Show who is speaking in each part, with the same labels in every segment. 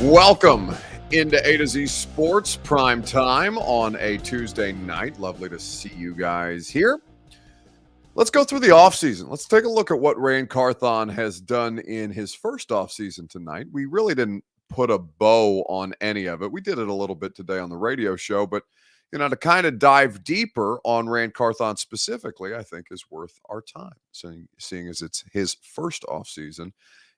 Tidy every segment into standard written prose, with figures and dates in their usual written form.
Speaker 1: Welcome into A to Z Sports Prime Time on a Tuesday night. Lovely to see you guys here. Let's go through the offseason. Let's take a look at what Ran Carthon has done in his first offseason tonight. We really didn't put a bow on any of it. We did it a little bit today on the radio show, but to kind of dive deeper on Ran Carthon specifically, I think is worth our time, seeing as it's his first offseason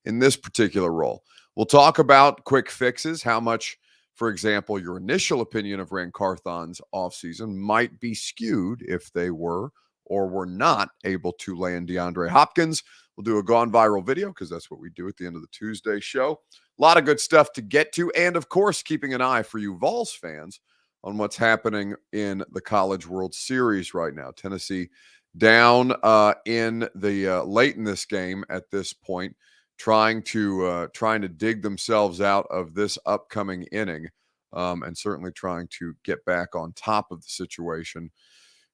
Speaker 1: in this particular role. We'll talk about quick fixes, how much, for example, your initial opinion of Ran Carthon's offseason might be skewed if they were or were not able to land DeAndre Hopkins. We'll do a gone viral video because that's what we do at the end of the Tuesday show. A lot of good stuff to get to. And, of course, keeping an eye for you Vols fans on what's happening in the College World Series right now. Tennessee down in the late in this game at this point, trying to dig themselves out of this upcoming inning, and certainly trying to get back on top of the situation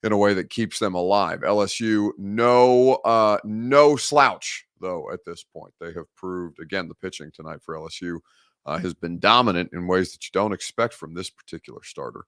Speaker 1: in a way that keeps them alive. LSU, no slouch, though, at this point. They have proved, again, the pitching tonight for LSU has been dominant in ways that you don't expect from this particular starter.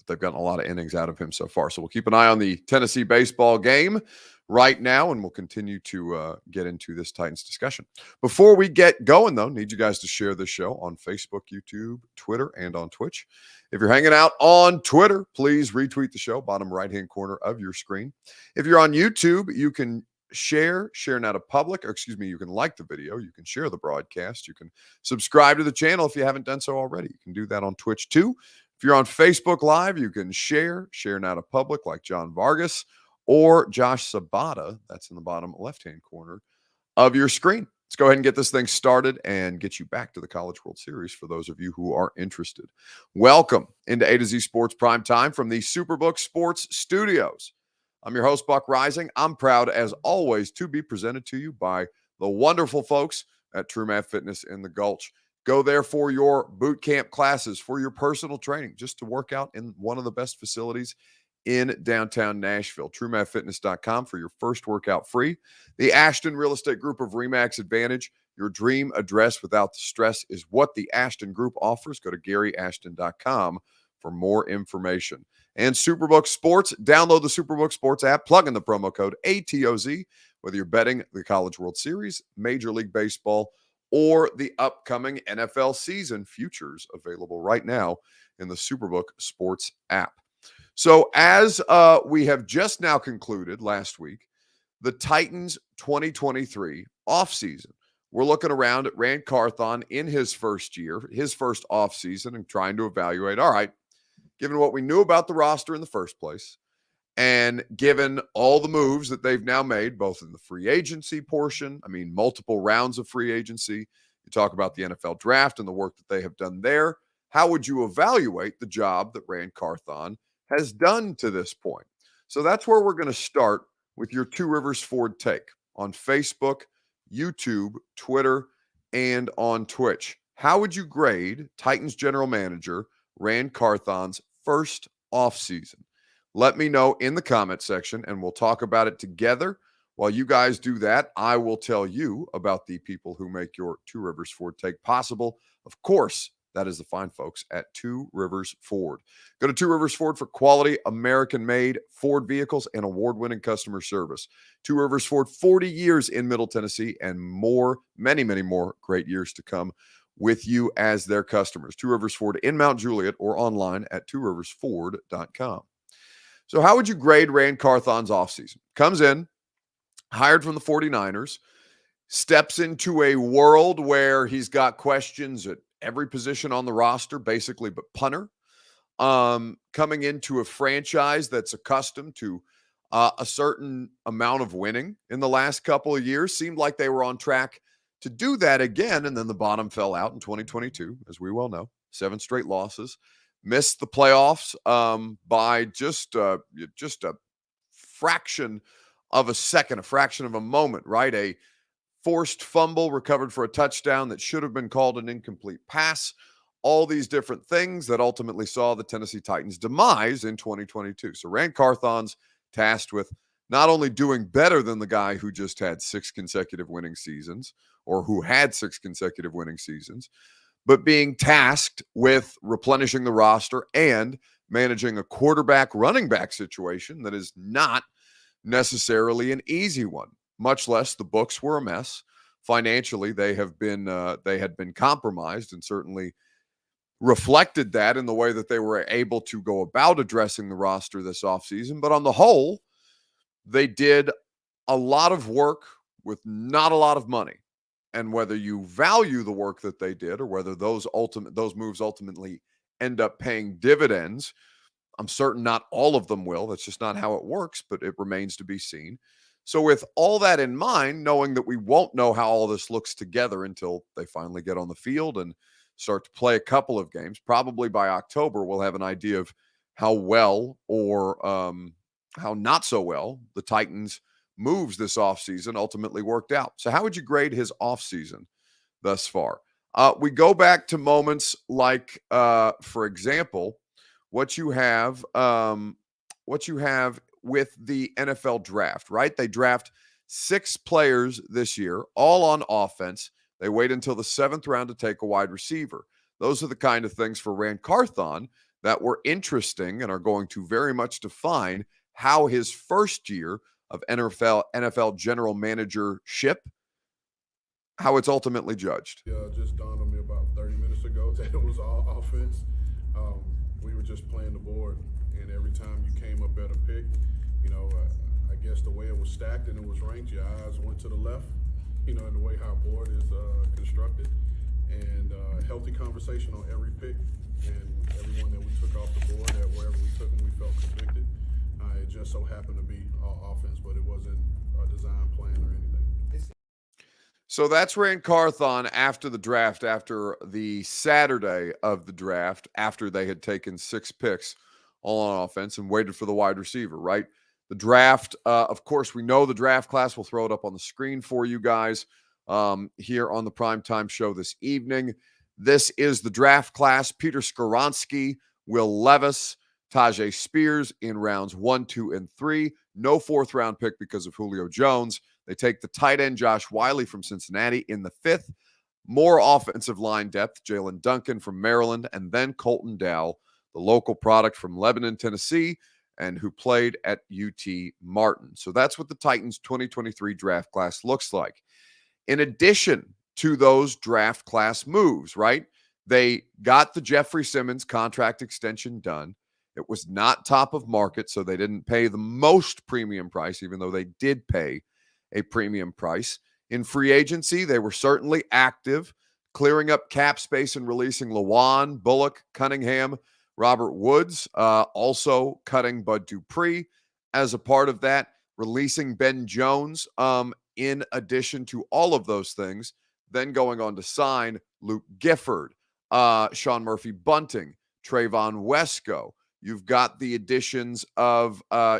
Speaker 1: They've gotten a lot of innings out of him so far. So we'll keep an eye on the Tennessee baseball game right now, and we'll continue to get into this Titans discussion. Before we get going, though, need you guys to share this show on Facebook, YouTube, Twitter, and on Twitch. If you're hanging out on Twitter, please retweet the show, bottom right-hand corner of your screen. If you're on YouTube, you can share now to public, or you can like the video, you can share the broadcast, you can subscribe to the channel if you haven't done so already. You can do that on Twitch too. If you're on Facebook Live, you can share now to public like John Vargas or Josh Sabata. That's in the bottom left-hand corner of your screen. Let's go ahead and get this thing started and get you back to the College World Series for those of you who are interested. Welcome into A to Z Sports Prime Time from the Superbook Sports Studios. I'm your host, Buck Rising. I'm proud, as always, to be presented to you by the wonderful folks at True Math Fitness in the Gulch. Go there for your boot camp classes, for your personal training, just to work out in one of the best facilities in downtown Nashville. TrueMathFitness.com for your first workout free. The Ashton Real Estate Group of RE/MAX Advantage. Your dream address without the stress is what the Ashton Group offers. Go to GaryAshton.com for more information. And Superbook Sports, download the Superbook Sports app, plug in the promo code ATOZ, whether you're betting the College World Series, Major League Baseball, or the upcoming NFL season. Futures available right now in the Superbook Sports app. So as we have just now concluded last week, the Titans 2023 offseason, we're looking around at Ran Carthon in his first year, his first offseason, and trying to evaluate, all right, given what we knew about the roster in the first place, and given all the moves that they've now made, both in the free agency portion, multiple rounds of free agency, you talk about the NFL draft and the work that they have done there, how would you evaluate the job that Ran Carthon has done to this point? So that's where we're going to start with your Two Rivers Ford take on Facebook, YouTube, Twitter, and on Twitch. How would you grade Titans general manager Ran Carthon's first offseason? Let me know in the comment section, and we'll talk about it together. While you guys do that, I will tell you about the people who make your Two Rivers Ford take possible. Of course, that is the fine folks at Two Rivers Ford. Go to Two Rivers Ford for quality, American-made Ford vehicles and award-winning customer service. Two Rivers Ford, 40 years in Middle Tennessee, and many more great years to come with you as their customers. Two Rivers Ford in Mount Juliet or online at tworiversford.com. So how would you grade Ran Carthon's offseason? Comes in, hired from the 49ers, steps into a world where he's got questions at every position on the roster, basically, but punter. Coming into a franchise that's accustomed to a certain amount of winning in the last couple of years. Seemed like they were on track to do that again, and then the bottom fell out in 2022, as we well know. 7 straight losses. Missed the playoffs by just a fraction of a second, a fraction of a moment, right? A forced fumble recovered for a touchdown that should have been called an incomplete pass. All these different things that ultimately saw the Tennessee Titans' demise in 2022. So Ran Carthon's tasked with not only doing better than the guy who just had 6 consecutive winning seasons, or who had 6 consecutive winning seasons, but being tasked with replenishing the roster and managing a quarterback running back situation that is not necessarily an easy one, much less the books were a mess. Financially, they had been compromised, and certainly reflected that in the way that they were able to go about addressing the roster this offseason. But on the whole, they did a lot of work with not a lot of money. And whether you value the work that they did or whether those moves ultimately end up paying dividends, I'm certain not all of them will. That's just not how it works, but it remains to be seen. So with all that in mind, knowing that we won't know how all this looks together until they finally get on the field and start to play a couple of games, probably by October, we'll have an idea of how well or how not so well the Titans' moves this offseason ultimately worked out. So how would you grade his offseason thus far? We go back to moments like, for example, what you have with the NFL draft, right? They draft 6 players this year, all on offense. They wait until the 7th round to take a wide receiver. Those are the kind of things for Ran Carthon that were interesting and are going to very much define how his first year of NFL general managership, how it's ultimately judged.
Speaker 2: Yeah, just dawned on me about 30 minutes ago that it was all offense. We were just playing the board, and every time you came up at a pick, I guess the way it was stacked and it was ranked, your eyes went to the left, and the way our board is constructed, and healthy conversation on every pick, and everyone that we took off the board, that wherever we took them, we felt convicted. It just so happened to be all offense, but it wasn't a design plan or anything.
Speaker 1: So that's Ran Carthon after the draft, after the Saturday of the draft, after they had taken 6 picks all on offense and waited for the wide receiver, right? The draft, of course, we know the draft class. We'll throw it up on the screen for you guys here on the Primetime Show this evening. This is the draft class. Peter Skoronski, Will Levis, Tajay Spears in rounds 1, 2, and 3. No 4th round pick because of Julio Jones. They take the tight end Josh Wiley from Cincinnati in the 5th. More offensive line depth, Jalen Duncan from Maryland, and then Colton Dow, the local product from Lebanon, Tennessee, and who played at UT Martin. So that's what the Titans 2023 draft class looks like. In addition to those draft class moves, right? They got the Jeffrey Simmons contract extension done. It was not top of market, so they didn't pay the most premium price, even though they did pay a premium price. In free agency, they were certainly active, clearing up cap space and releasing Lawan, Bullock, Cunningham, Robert Woods, also cutting Bud Dupree as a part of that, releasing Ben Jones in addition to all of those things, then going on to sign Luke Gifford, Sean Murphy-Bunting, Trayvon Wesco. You've got the additions of Andre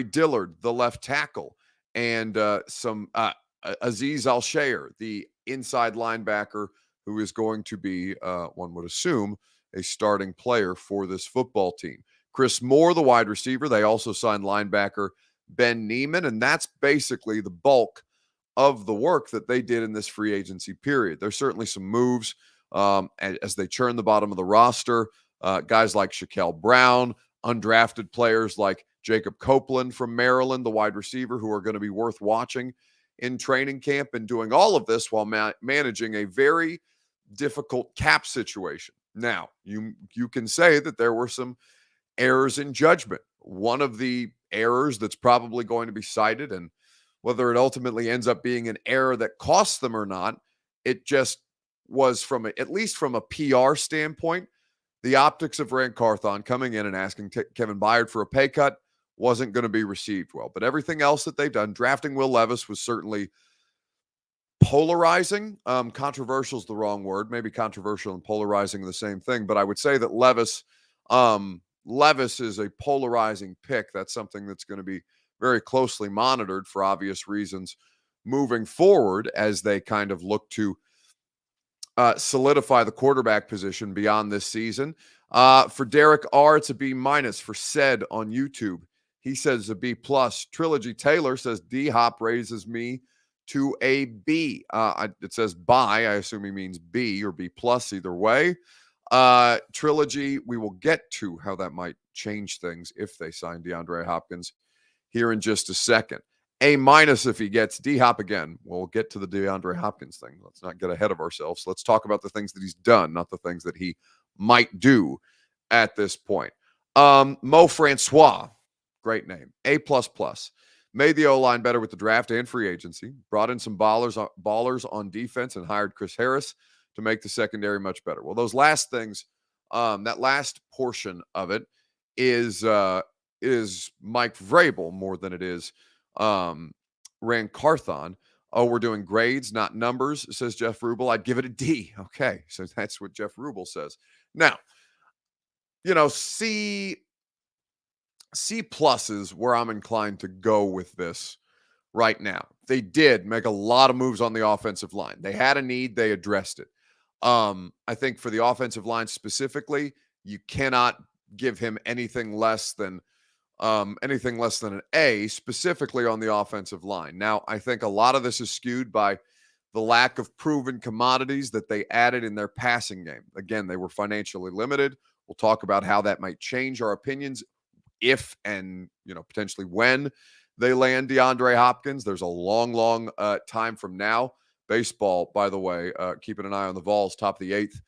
Speaker 1: Dillard, the left tackle, and some Azeez Al-Shaair, the inside linebacker, who is going to be, one would assume, a starting player for this football team. Chris Moore, the wide receiver. They also signed linebacker Ben Neiman, and that's basically the bulk of the work that they did in this free agency period. There's certainly some moves as they churn the bottom of the roster. Guys like Shaquille Brown, undrafted players like Jacob Copeland from Maryland, the wide receiver, who are going to be worth watching in training camp, and doing all of this while managing a very difficult cap situation. Now, you can say that there were some errors in judgment. One of the errors that's probably going to be cited, and whether it ultimately ends up being an error that costs them or not, it just was at least from a PR standpoint, the optics of Ran Carthon coming in and asking Kevin Byard for a pay cut wasn't going to be received well. But everything else that they've done, drafting Will Levis was certainly polarizing. Controversial is the wrong word. Maybe controversial and polarizing are the same thing. But I would say that Levis is a polarizing pick. That's something that's going to be very closely monitored for obvious reasons moving forward as they kind of look to solidify the quarterback position beyond this season. For Derek R, it's a B-. For Said on YouTube, he says a B+. Trilogy Taylor says D-Hop raises me to a B. It says bye. I assume he means B or B plus, either way. Trilogy, we will get to how that might change things if they sign DeAndre Hopkins here in just a second. A minus if he gets D-Hop again. We'll get to the DeAndre Hopkins thing. Let's not get ahead of ourselves. Let's talk about the things that he's done, not the things that he might do at this point. Mo Francois, great name. A++. Made the O-line better with the draft and free agency. Brought in some ballers on defense and hired Chris Harris to make the secondary much better. Well, those last things, that last portion of it is Mike Vrabel more than it is Ran Carthon. Oh, we're doing grades, not numbers, says Jeff Rubel. I'd give it a D. Okay, so that's what Jeff Rubel says. Now, C plus is where I'm inclined to go with this right now. They did make a lot of moves on the offensive line. They had a need, they addressed it. I think for the offensive line specifically, you cannot give him anything less than an A, specifically on the offensive line. Now, I think a lot of this is skewed by the lack of proven commodities that they added in their passing game. Again, they were financially limited. We'll talk about how that might change our opinions if and potentially when they land DeAndre Hopkins. There's a long time from now. Baseball, by the way, keeping an eye on the Vols, top of the 8th.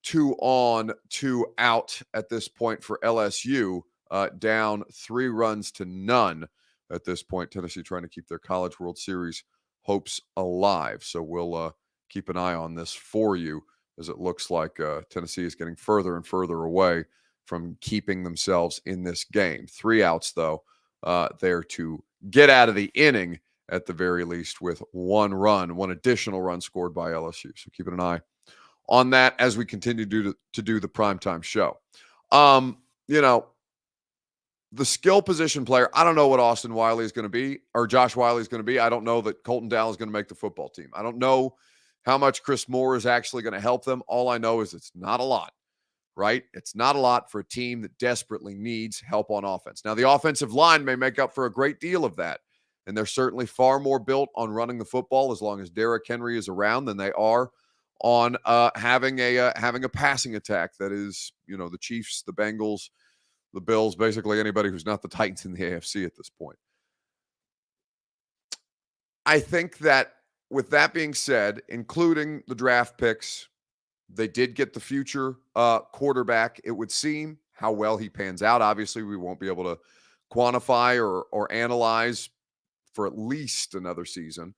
Speaker 1: 2 on, 2 out at this point for LSU. Down 3 runs to none at this point. Tennessee trying to keep their College World Series hopes alive. So we'll keep an eye on this for you, as it looks like Tennessee is getting further and further away from keeping themselves in this game. 3 outs, though, there to get out of the inning at the very least with 1 additional run scored by LSU. So keeping an eye on that as we continue to do the primetime show. The skill position player, I don't know what Austin Wiley is going to be, or Josh Wiley is going to be. I don't know that Colton Dowell is going to make the football team. I don't know how much Chris Moore is actually going to help them. All I know is it's not a lot, right? It's not a lot for a team that desperately needs help on offense. Now, the offensive line may make up for a great deal of that, and they're certainly far more built on running the football as long as Derrick Henry is around than they are on having a passing attack that is, the Chiefs, the Bengals, the Bills, basically anybody who's not the Titans in the AFC at this point. I think that with that being said, including the draft picks, they did get the future quarterback, it would seem. How well he pans out, obviously, we won't be able to quantify or analyze for at least another season.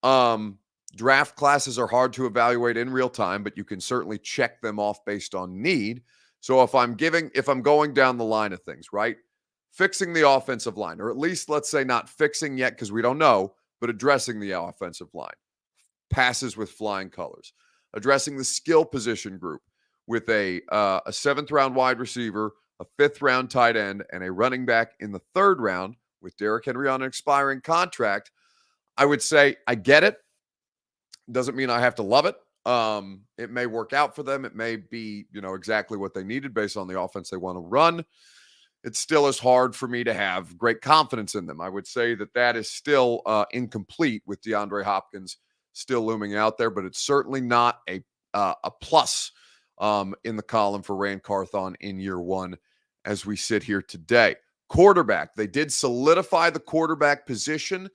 Speaker 1: Draft classes are hard to evaluate in real time, but you can certainly check them off based on need. So if I'm going down the line of things, right? Fixing the offensive line, or at least let's say not fixing yet because we don't know, but addressing the offensive line. Passes with flying colors. Addressing the skill position group with a 7th round wide receiver, a 5th round tight end, and a running back in the 3rd round with Derrick Henry on an expiring contract. I would say I get it. Doesn't mean I have to love it. It may work out for them. It may be, exactly what they needed based on the offense they want to run. It still is hard for me to have great confidence in them. I would say that is still incomplete with DeAndre Hopkins still looming out there, but it's certainly not a plus in the column for Ran Carthon in year 1 as we sit here today. Quarterback. They did solidify the quarterback position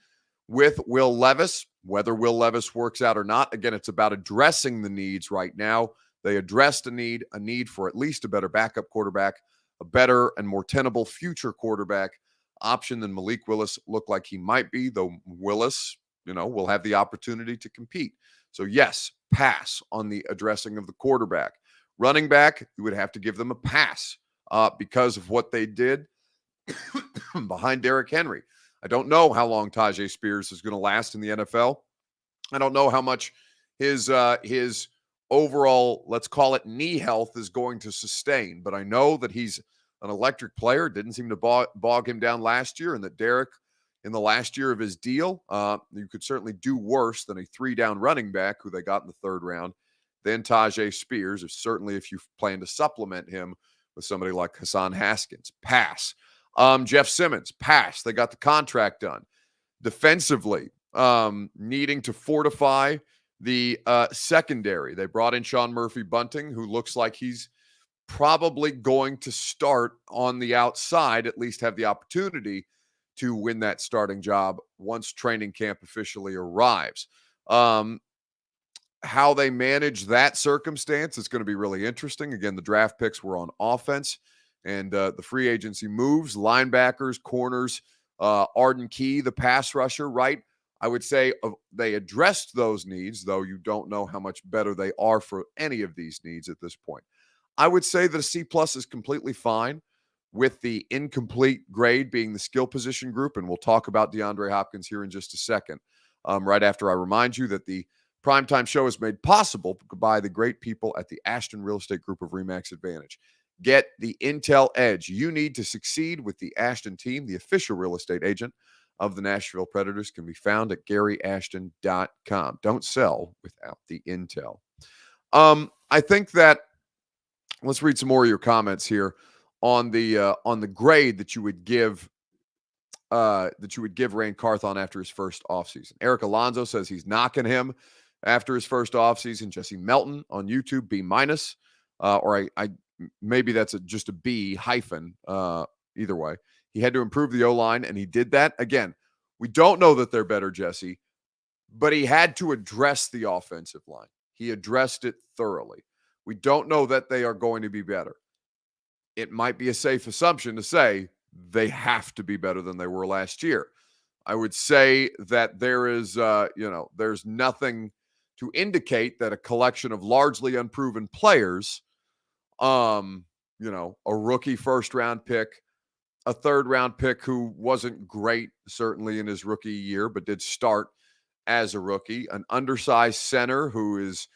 Speaker 1: with Will Levis. Whether Will Levis works out or not, again, it's about addressing the needs right now. They addressed a need for at least a better backup quarterback, a better and more tenable future quarterback option than Malik Willis looked like he might be, though Willis, will have the opportunity to compete. So yes, pass on the addressing of the quarterback. Running back, you would have to give them a pass because of what they did behind Derrick Henry. I don't know how long Tajay Spears is going to last in the NFL. I don't know how much his overall, let's call it knee health, is going to sustain. But I know that he's an electric player. Didn't seem to bog him down last year, and that Derrick, in the last year of his deal, you could certainly do worse than a 3-down running back who they got in the 3rd round than Tajay Spears, certainly if you plan to supplement him with somebody like Hassan Haskins. Pass. Jeff Simmons, pass. They got the contract done. Defensively, needing to fortify the secondary. They brought in Sean Murphy-Bunting, who looks like he's probably going to start on the outside, at least have the opportunity to win that starting job once training camp officially arrives. How they manage that circumstance is going to be really interesting. Again, the draft picks were on offense, and the free agency moves, linebackers, corners, Arden Key, the pass rusher, right? I would say they addressed those needs, though you don't know how much better they are for any of these needs at this point. I would say that a C+ is completely fine, with the incomplete grade being the skill position group, and we'll talk about DeAndre Hopkins here in just a second, right after I remind you that the Primetime Show is made possible by the great people at the Ashton Real Estate Group of RE/MAX Advantage. Get the intel edge you need to succeed with the Ashton team. The official real estate agent of the Nashville Predators can be found at GaryAshton.com. Don't sell without the intel. I think that let's read some more of your comments here on the grade that you would give Ran Carthon after his first offseason. Eric Alonso says he's knocking him after his first offseason. Jesse Melton on YouTube, B-, or I maybe that's just a B-. Either way, he had to improve the O-line, and he did that. Again, we don't know that they're better, Jesse, but he had to address the offensive line. He addressed it thoroughly. We don't know that they are going to be better. It might be a safe assumption to say they have to be better than they were last year. I would say that there is, there's nothing to indicate that a collection of largely unproven players, a rookie first-round pick, a third-round pick who wasn't great, certainly in his rookie year, but did start as a rookie, an undersized center who has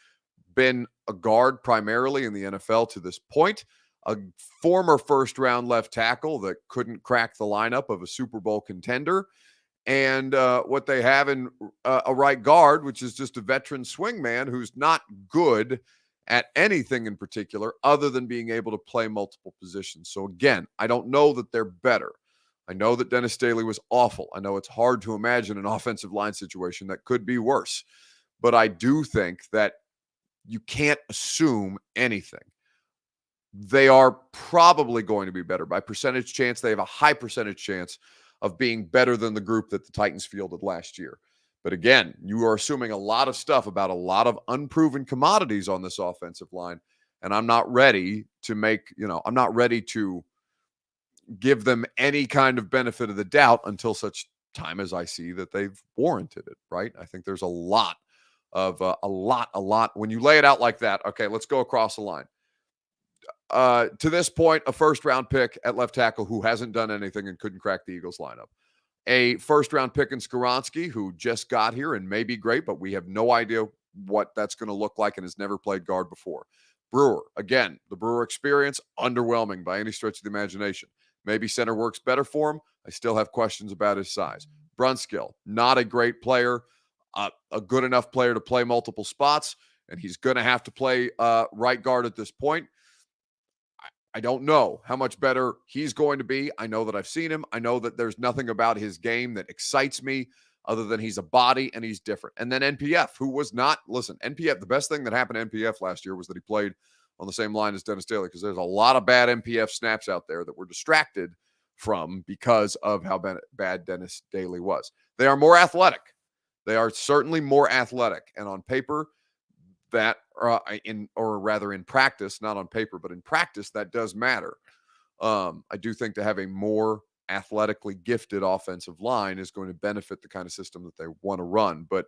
Speaker 1: been a guard primarily in the NFL to this point, a former first-round left tackle that couldn't crack the lineup of a Super Bowl contender, and what they have in a right guard, which is just a veteran swingman who's not good at anything in particular other than being able to play multiple positions. So again, I don't know that they're better. I know that Dennis Staley was awful. I know it's hard to imagine an offensive line situation that could be worse. But I do think that you can't assume anything. They are probably going to be better. By percentage chance, they have a high percentage chance of being better than the group that the Titans fielded last year. But again, you are assuming a lot of stuff about a lot of unproven commodities on this offensive line. And I'm not ready to I'm not ready to give them any kind of benefit of the doubt until such time as I see that they've warranted it, right? I think there's a lot. When you lay it out like that, okay, let's go across the line. To this point, a first-round pick at left tackle who hasn't done anything and couldn't crack the Eagles lineup. A first-round pick in Skoronski who just got here and may be great, but we have no idea what that's going to look like and has never played guard before. Brewer, again, the Brewer experience, underwhelming by any stretch of the imagination. Maybe center works better for him. I still have questions about his size. Brunskill, not a great player, a good enough player to play multiple spots, and he's going to have to play right guard at this point. I don't know how much better he's going to be. I know that I've seen him. I know that there's nothing about his game that excites me other than he's a body and he's different. And then NPF, who was not, NPF, the best thing that happened to NPF last year was that he played on the same line as Dennis Daly, because there's a lot of bad NPF snaps out there that we're distracted from because of how bad Dennis Daly was. They are more athletic. They are certainly more athletic. And on paper, that in practice, not on paper, but in practice, that does matter. I do think to have a more athletically gifted offensive line is going to benefit the kind of system that they want to run. But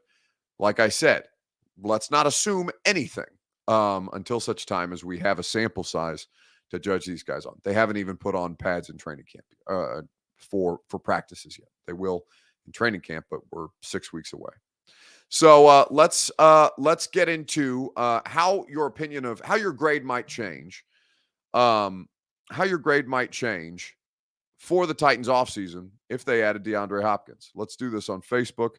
Speaker 1: like I said, let's not assume anything until such time as we have a sample size to judge these guys on. They haven't even put on pads in training camp for practices yet. They will in training camp, but we're 6 weeks away. So let's get into how your grade might change. How your grade might change for the Titans offseason if they added DeAndre Hopkins. Let's do this on Facebook,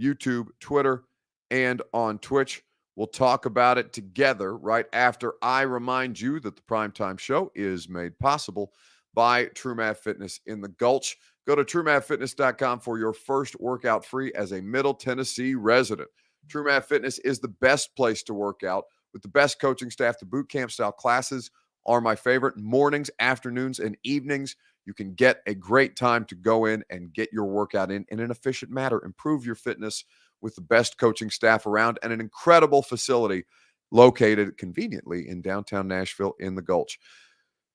Speaker 1: YouTube, Twitter, and on Twitch. We'll talk about it together right after I remind you that the Primetime Show is made possible by True Math Fitness in the Gulch. Go to TrueMathFitness.com for your first workout free as a Middle Tennessee resident. True Math Fitness is the best place to work out with the best coaching staff. The boot camp style classes are my favorite. Mornings, afternoons, and evenings. You can get a great time to go in and get your workout in an efficient manner. Improve your fitness with the best coaching staff around and an incredible facility located conveniently in downtown Nashville in the Gulch.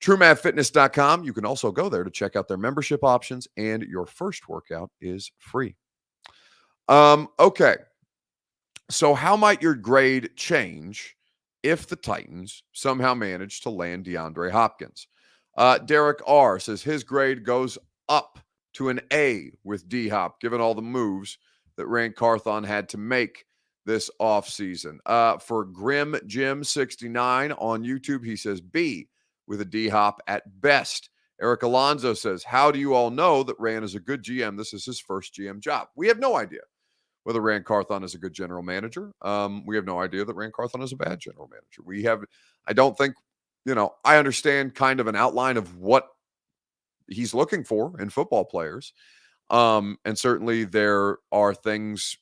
Speaker 1: TrueMathFitness.com. You can also go there to check out their membership options, and your first workout is free. Okay. So how might your grade change if the Titans somehow manage to land DeAndre Hopkins? Derek R. says his grade goes up to an A with D-Hop, given all the moves that Ran Carthon had to make this offseason. For Grim Jim 69 on YouTube, he says B with a D-Hop at best. Eric Alonso says, how do you all know that Ran is a good GM? This is his first GM job. We have no idea whether Ran Carthon is a good general manager. We have no idea that Ran Carthon is a bad general manager. I don't think, I understand kind of an outline of what he's looking for in football players. And certainly there are things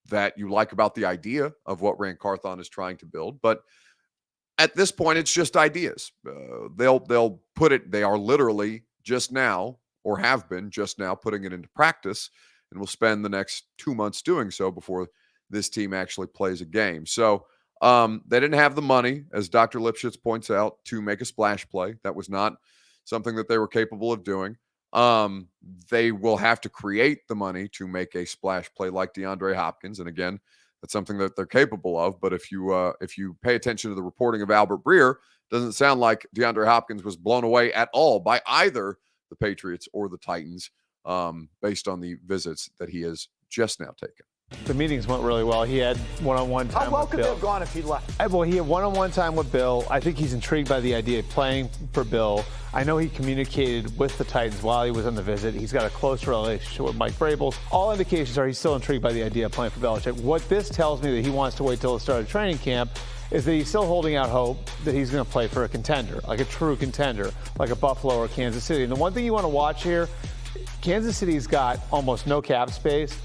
Speaker 1: that you like about the idea of what Ran Carthon is trying to build. But at this point, it's just ideas. They'll put it, they are literally just now, or have been just now, putting it into practice, and will spend the next 2 months doing so before this team actually plays a game. So they didn't have the money, as Dr. Lipschitz points out, to make a splash play. That was not something that they were capable of doing. They will have to create the money to make a splash play like DeAndre Hopkins. And again, that's something that they're capable of. But if you pay attention to the reporting of Albert Breer, it doesn't sound like DeAndre Hopkins was blown away at all by either the Patriots or the Titans, based on the visits that he has just now taken.
Speaker 3: The meetings went really well. He had one-on-one time with Bill.
Speaker 4: How well could they have gone if he left?
Speaker 3: Well, he had one-on-one time with Bill. I think he's intrigued by the idea of playing for Bill. I know he communicated with the Titans while he was on the visit. He's got a close relationship with Mike Vrabel. All indications are he's still intrigued by the idea of playing for Belichick. What this tells me that he wants to wait till the start of training camp is that he's still holding out hope that he's going to play for a contender, like a true contender, like a Buffalo or Kansas City. And the one thing you want to watch here, Kansas City's got almost no cap space.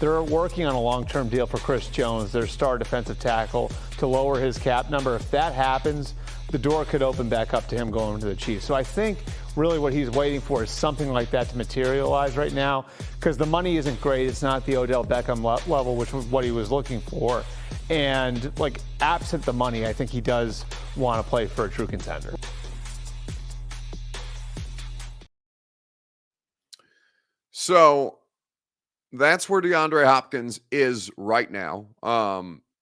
Speaker 3: They're working on a long-term deal for Chris Jones, their star defensive tackle, to lower his cap number. If that happens, the door could open back up to him going to the Chiefs. So I think really what he's waiting for is something like that to materialize right now, because the money isn't great. It's not the Odell Beckham level, which was what he was looking for. And absent the money, I think he does want to play for a true contender.
Speaker 1: So that's where DeAndre Hopkins is right now.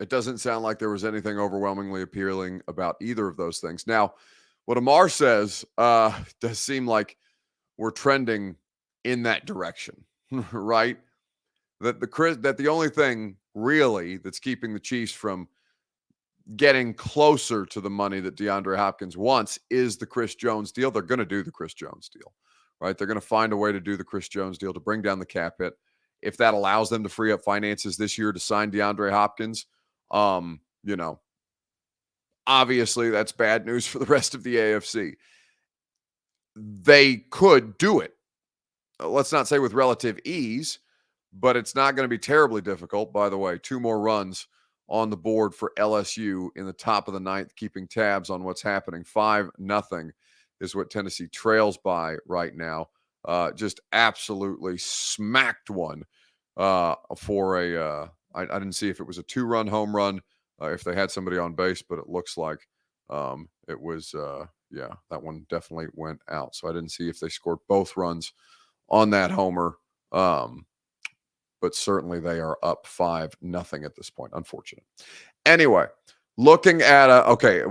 Speaker 1: It doesn't sound like there was anything overwhelmingly appealing about either of those things. Now, what Amar says does seem like we're trending in that direction, right? That the only thing really that's keeping the Chiefs from getting closer to the money that DeAndre Hopkins wants is the Chris Jones deal. They're going to do the Chris Jones deal, right? They're going to find a way to do the Chris Jones deal to bring down the cap hit. If that allows them to free up finances this year to sign DeAndre Hopkins, obviously that's bad news for the rest of the AFC. They could do it. Let's not say with relative ease, but it's not going to be terribly difficult. By the way, 2 more runs on the board for LSU in the top of the 9th, keeping tabs on what's happening. 5-0 is what Tennessee trails by right now. Just absolutely smacked one for I didn't see if it was a 2-run home run, if they had somebody on base, but it looks like it was, that one definitely went out. So I didn't see if they scored both runs on that homer. But certainly they are up 5-0 at this point. Unfortunate. Anyway, looking at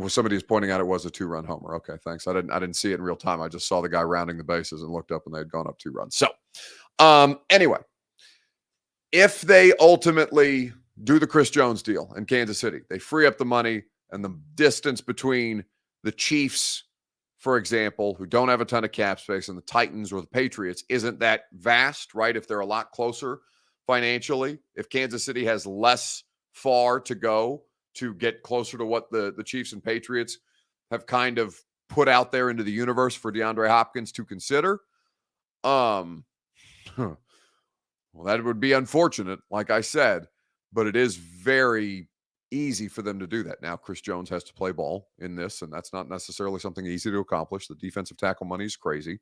Speaker 1: somebody's pointing out it was a 2-run homer. Okay, thanks. I didn't see it in real time. I just saw the guy rounding the bases and looked up and they had gone up 2 runs. So anyway, if they ultimately do the Chris Jones deal in Kansas City, they free up the money, and the distance between the Chiefs, for example, who don't have a ton of cap space, and the Titans or the Patriots isn't that vast, right? If they're a lot closer financially, if Kansas City has less far to go to get closer to what the Chiefs and Patriots have kind of put out there into the universe for DeAndre Hopkins to consider, Well, that would be unfortunate, like I said, but it is very easy for them to do that. Now, Chris Jones has to play ball in this, and that's not necessarily something easy to accomplish. The defensive tackle money is crazy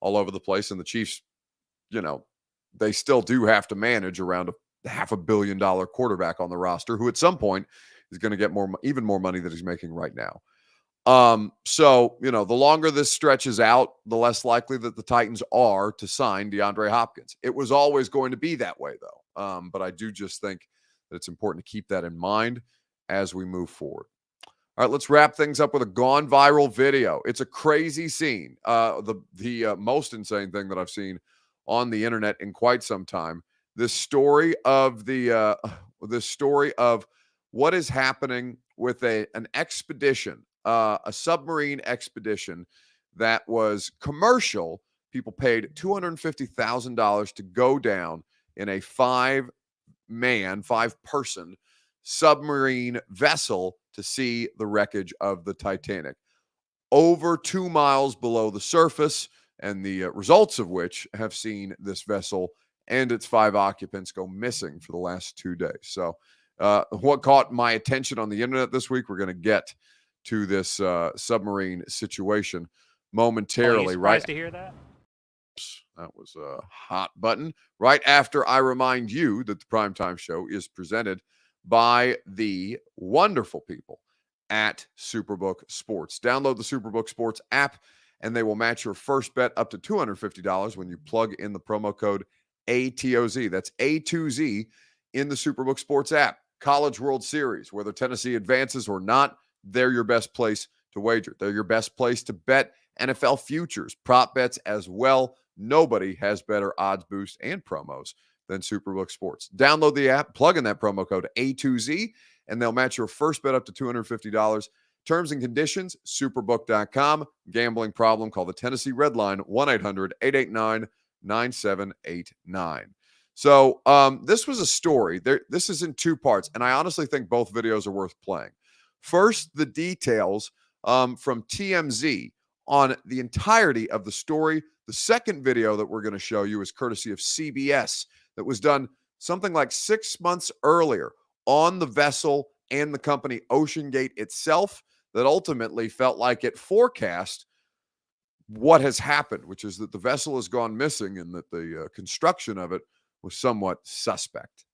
Speaker 1: all over the place, and the Chiefs, they still do have to manage around a $500 million quarterback on the roster who at some point is going to get even more money than he's making right now. So, the longer this stretches out, the less likely that the Titans are to sign DeAndre Hopkins. It was always going to be that way, though. But I do just think that it's important to keep that in mind as we move forward. All right, let's wrap things up with a gone viral video. It's a crazy scene. The most insane thing that I've seen on the internet in quite some time. This story of what is happening with an expedition. A submarine expedition that was commercial. People paid $250,000 to go down in a 5-person submarine vessel to see the wreckage of the Titanic. Over 2 miles below the surface, and the results of which have seen this vessel and its 5 occupants go missing for the last 2 days. So what caught my attention on the internet this week, we're going to get to this submarine situation momentarily.
Speaker 4: Right to hear that?
Speaker 1: That was a hot button. Right after I remind you that the Primetime Show is presented by the wonderful people at Superbook Sports. Download the Superbook Sports app, and they will match your first bet up to $250 when you plug in the promo code ATOZ. That's A2Z in the Superbook Sports app. College World Series, whether Tennessee advances or not, they're your best place to wager. They're your best place to bet NFL futures, prop bets as well. Nobody has better odds boost and promos than Superbook Sports. Download the app, plug in that promo code A2Z, and they'll match your first bet up to $250. Terms and conditions, superbook.com. Gambling problem, call the Tennessee Red Line, 1-800-889-9789. So this was a story. This is in 2 parts, and I honestly think both videos are worth playing. First, the details from TMZ on the entirety of the story. The second video that we're going to show you is courtesy of CBS that was done something like 6 months earlier on the vessel and the company OceanGate itself that ultimately felt like it forecast what has happened, which is that the vessel has gone missing and that the construction of it was somewhat suspect.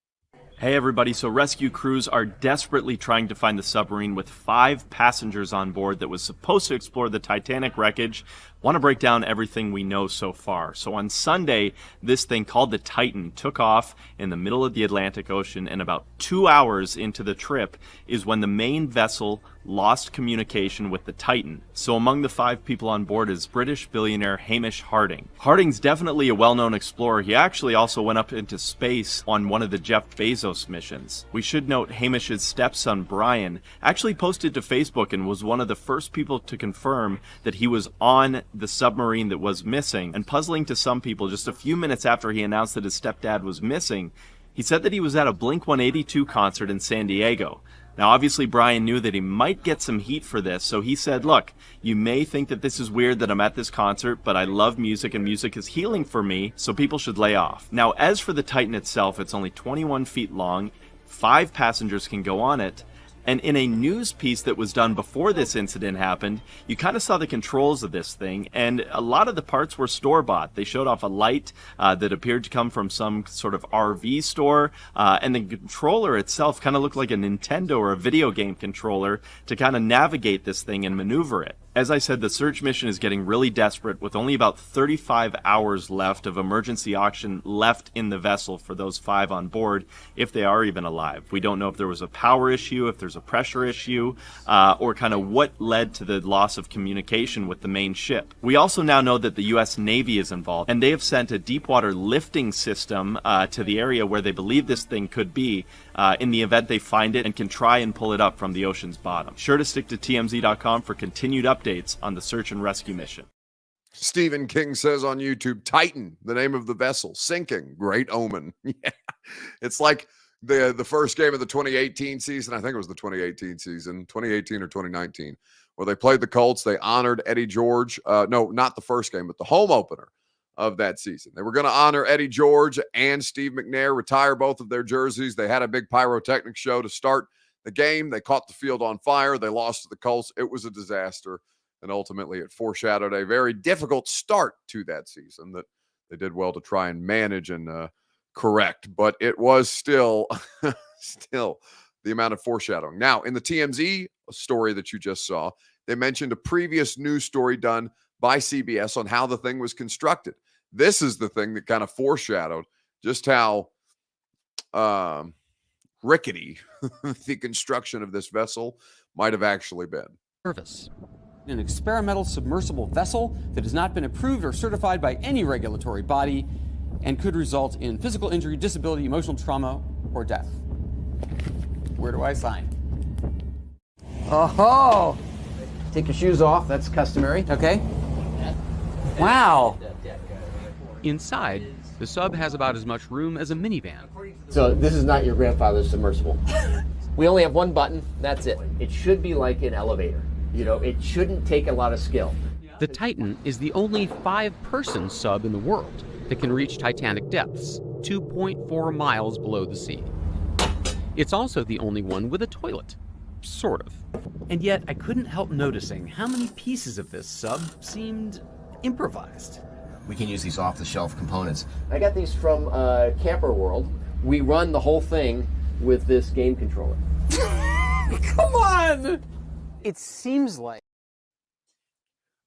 Speaker 5: Hey everybody, so rescue crews are desperately trying to find the submarine with 5 passengers on board that was supposed to explore the Titanic wreckage. Want to break down everything we know so far. So on Sunday, this thing called the Titan took off in the middle of the Atlantic Ocean, and about 2 hours into the trip is when the main vessel lost communication with the Titan. So among the 5 people on board is British billionaire Hamish Harding. Harding's definitely a well-known explorer. He actually also went up into space on one of the Jeff Bezos missions. We should note Hamish's stepson Brian actually posted to Facebook and was one of the first people to confirm that he was on the submarine that was missing. And puzzling to some people, just a few minutes after he announced that his stepdad was missing, he said that he was at a Blink-182 concert in San Diego. Now, obviously, Brian knew that he might get some heat for this, so he said, look, you may think that this is weird that I'm at this concert, but I love music and music is healing for me, so people should lay off. Now, as for the Titan itself, it's only 21 feet long, 5 passengers can go on it, and in a news piece that was done before this incident happened, you kind of saw the controls of this thing, and a lot of the parts were store-bought. They showed off a light that appeared to come from some sort of RV store, and the controller itself kind of looked like a Nintendo or a video game controller to kind of navigate this thing and maneuver it. As I said, the search mission is getting really desperate with only about 35 hours left of emergency oxygen left in the vessel for those 5 on board, if they are even alive. We don't know if there was a power issue, if there's a pressure issue, or kind of what led to the loss of communication with the main ship. We also now know that the U.S. Navy is involved, and they have sent a deepwater lifting system to the area where they believe this thing could be in the event they find it and can try and pull it up from the ocean's bottom. Sure to stick to TMZ.com for continued updates on the search and rescue mission.
Speaker 1: Stephen King says on YouTube, Titan, the name of the vessel, sinking, great omen. Yeah. It's like the first game of the 2018 season. I think it was the 2018 season, 2018 or 2019, where they played the Colts. They honored Eddie George. No, not the first game, but the home opener of that season. They were going to honor Eddie George and Steve McNair, retire both of their jerseys. They had a big pyrotechnic show to start the game. They caught the field on fire. They lost to the Colts. It was a disaster. And ultimately, it foreshadowed a very difficult start to that season that they did well to try and manage and correct. But it was still the amount of foreshadowing. Now, in the TMZ story that you just saw, they mentioned a previous news story done by CBS on how the thing was constructed. This is the thing that kind of foreshadowed just how rickety the construction of this vessel might have actually been.
Speaker 4: Service. An experimental submersible vessel that has not been approved or certified by any regulatory body and could result in physical injury, disability, emotional trauma, or death. Where do I sign?
Speaker 6: Oh, take your shoes off. That's customary.
Speaker 4: Okay. Wow.
Speaker 7: Inside, the sub has about as much room as a minivan.
Speaker 6: So this is not your grandfather's submersible. We only have one button. That's it. It should be like an elevator. You know, it shouldn't take a lot of skill.
Speaker 7: The Titan is the only 5-person sub in the world that can reach Titanic depths, 2.4 miles below the sea. It's also the only one with a toilet. Sort of. And yet, I couldn't help noticing how many pieces of this sub seemed improvised.
Speaker 8: We can use these off-the-shelf components.
Speaker 6: I got these from Camper World. We run the whole thing with this game controller.
Speaker 4: Come on! It seems like.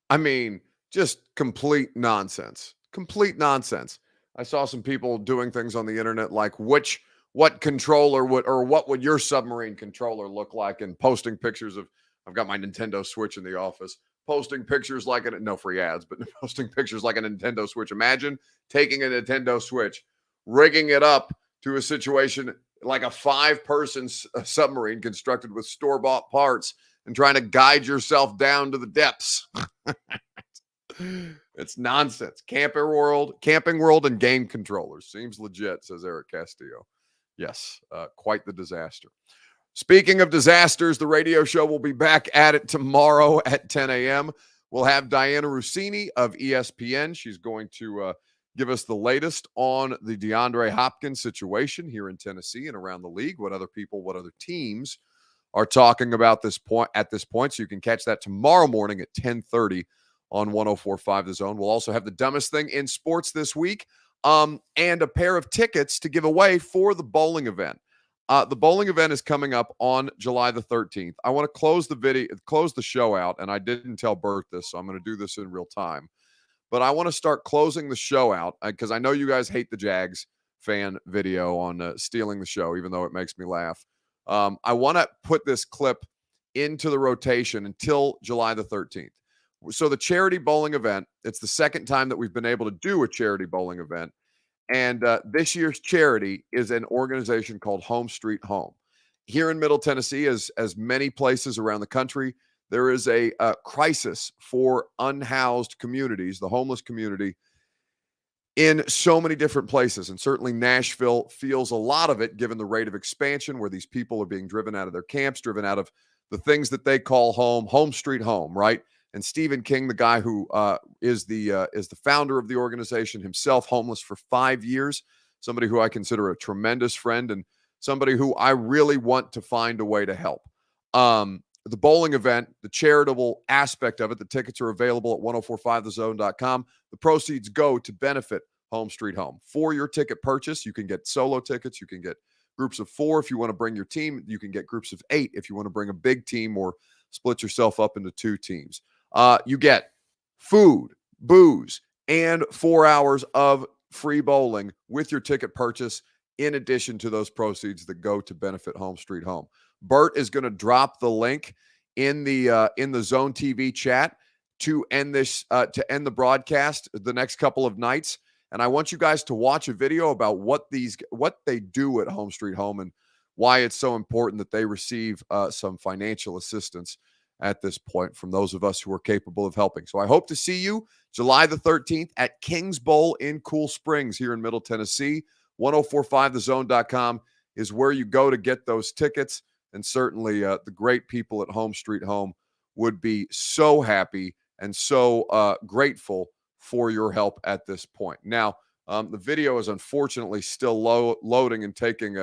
Speaker 1: I mean, just complete nonsense. Complete nonsense. I saw some people doing things on the internet like what controller would, or what would your submarine controller look like, and posting pictures of, I've got my Nintendo Switch in the office, posting pictures like no free ads, but posting pictures like a Nintendo Switch. Imagine taking a Nintendo Switch, rigging it up to a situation like a 5-person submarine constructed with store-bought parts and trying to guide yourself down to the depths. It's nonsense. Camping World and game controllers. Seems legit, says Eric Castillo. Yes, quite the disaster. Speaking of disasters, the radio show will be back at it tomorrow at 10 a.m. We'll have Diana Rossini of ESPN. She's going to give us the latest on the DeAndre Hopkins situation here in Tennessee and around the league, what other teams are talking about at this point. So you can catch that tomorrow morning at 10:30 on 104.5 The Zone. We'll also have the dumbest thing in sports this week, and a pair of tickets to give away for the bowling event. The bowling event is coming up on July the 13th. I want to close the show out, and I didn't tell Bert this, so I'm going to do this in real time. But I want to start closing the show out because I know you guys hate the Jags fan video on stealing the show, even though it makes me laugh. I want to put this clip into the rotation until July the 13th. So the charity bowling event, it's the second time that we've been able to do a charity bowling event. And this year's charity is an organization called Home Street Home. Here in Middle Tennessee, as many places around the country, there is a crisis for unhoused communities, the homeless community, in so many different places. And certainly Nashville feels a lot of it, given the rate of expansion where these people are being driven out of their camps, driven out of the things that they call home street home, right? And Stephen King, the guy who is the founder of the organization, himself homeless for 5 years, somebody who I consider a tremendous friend and somebody who I really want to find a way to help. The bowling event, the charitable aspect of it, the tickets are available at 1045thezone.com. The proceeds go to benefit Home Street Home. For your ticket purchase, you can get solo tickets. You can get groups of 4 if you want to bring your team. You can get groups of 8 if you want to bring a big team or split yourself up into 2 teams. You get food, booze, and 4 hours of free bowling with your ticket purchase, in addition to those proceeds that go to benefit Home Street Home. Bert is going to drop the link in the Zone TV chat to end the broadcast the next couple of nights. And I want you guys to watch a video about what they do at Home Street Home and why it's so important that they receive some financial assistance at this point from those of us who are capable of helping. So I hope to see you July the 13th at Kings Bowl in Cool Springs here in Middle Tennessee. 1045thezone.com is where you go to get those tickets. And certainly the great people at Home Street Home would be so happy and so grateful for your help at this point. Now, the video is unfortunately still loading and taking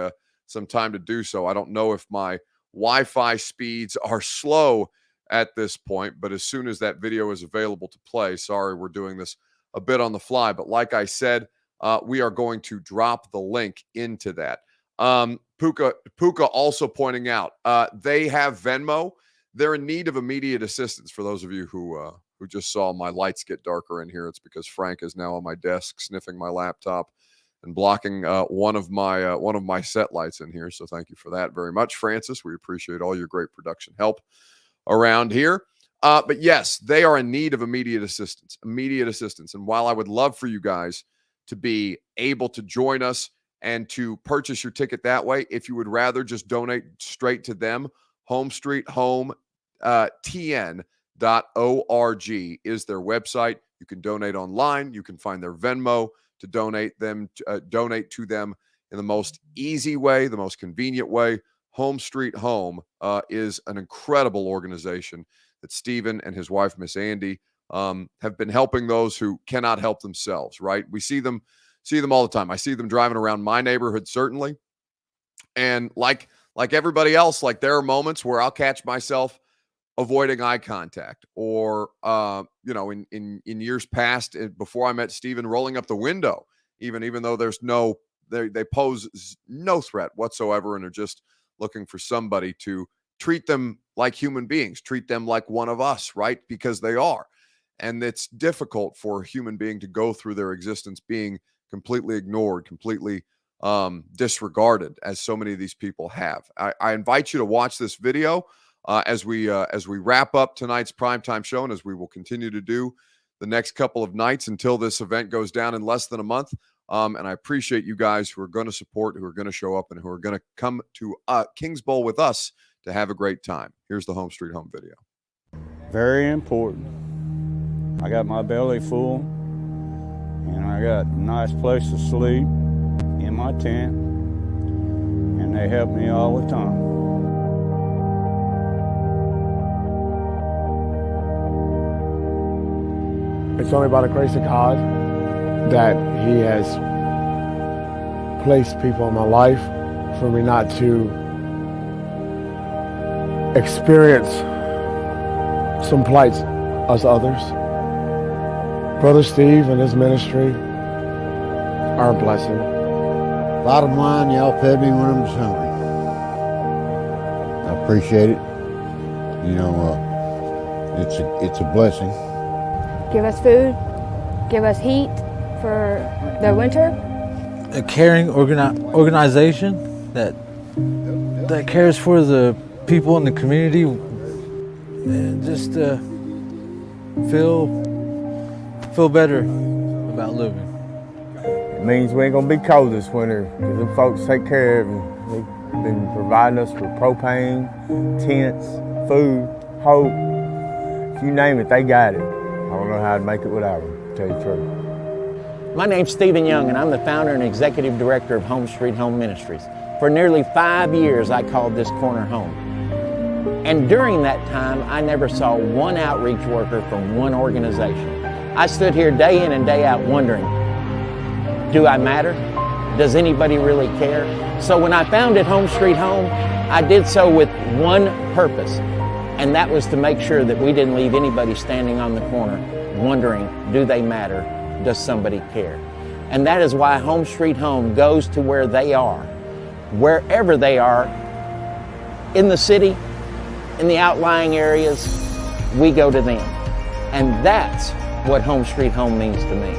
Speaker 1: some time to do so. I don't know if my Wi-Fi speeds are slow at this point, but as soon as that video is available to play, sorry, we're doing this a bit on the fly. But like I said, we are going to drop the link into that. Puka also pointing out, they have Venmo. They're in need of immediate assistance. For those of you who just saw my lights get darker in here, it's because Frank is now on my desk sniffing my laptop and blocking one of my set lights in here. So thank you for that very much, Francis. We appreciate all your great production help around here. But yes, they are in need of immediate assistance. And while I would love for you guys to be able to join us and to purchase your ticket that way, if you would rather just donate straight to them, Home Street Home TN.org is their website. You can donate online. You can find their Venmo to donate to them in the most easy way, the most convenient way. Home Street Home is an incredible organization that Stephen and his wife, Miss Andy, have been helping those who cannot help themselves, right? We see them all the time. I see them driving around my neighborhood, certainly. And like everybody else, like there are moments where I'll catch myself avoiding eye contact, or in years past, before I met Stephen, rolling up the window, even though they pose no threat whatsoever and are just looking for somebody to treat them like human beings, treat them like one of us, right? Because they are. And it's difficult for a human being to go through their existence being completely ignored, completely disregarded, as so many of these people have. I invite you to watch this video as we wrap up tonight's primetime show, and as we will continue to do the next couple of nights until this event goes down in less than a month. And I appreciate you guys who are going to support, who are going to show up, and who are going to come to Kings Bowl with us to have a great time. Here's the Home Street Home video.
Speaker 9: Very important. I got my belly full, and I got a nice place to sleep in my tent, and they help me all the time.
Speaker 10: It's only by the grace of God that He has placed people in my life for me not to experience some plights as others. Brother Steve and his ministry are a blessing.
Speaker 11: Bottom line, y'all fed me when I was hungry. I appreciate it. You know, it's a blessing.
Speaker 12: Give us food, give us heat for the winter.
Speaker 13: A caring organization that cares for the people in the community, and just feel better about living.
Speaker 10: It means we ain't gonna be cold this winter because them folks take care of it. They've been providing us with propane, tents, food, hope. If you name it, they got it. I don't know how I'd make it without them, to tell you the truth.
Speaker 6: My name's Stephen Young, and I'm the founder and executive director of Home Street Home Ministries. For nearly 5 years, I called this corner home. And during that time, I never saw one outreach worker from one organization. I stood here day in and day out wondering, do I matter? Does anybody really care? So when I founded Home Street Home, I did so with one purpose, and that was to make sure that we didn't leave anybody standing on the corner wondering, do they matter? Does somebody care? And that is why Home Street Home goes to where they are, wherever they are, in the city, in the outlying areas, we go to them. And that's what Home Street Home means to me.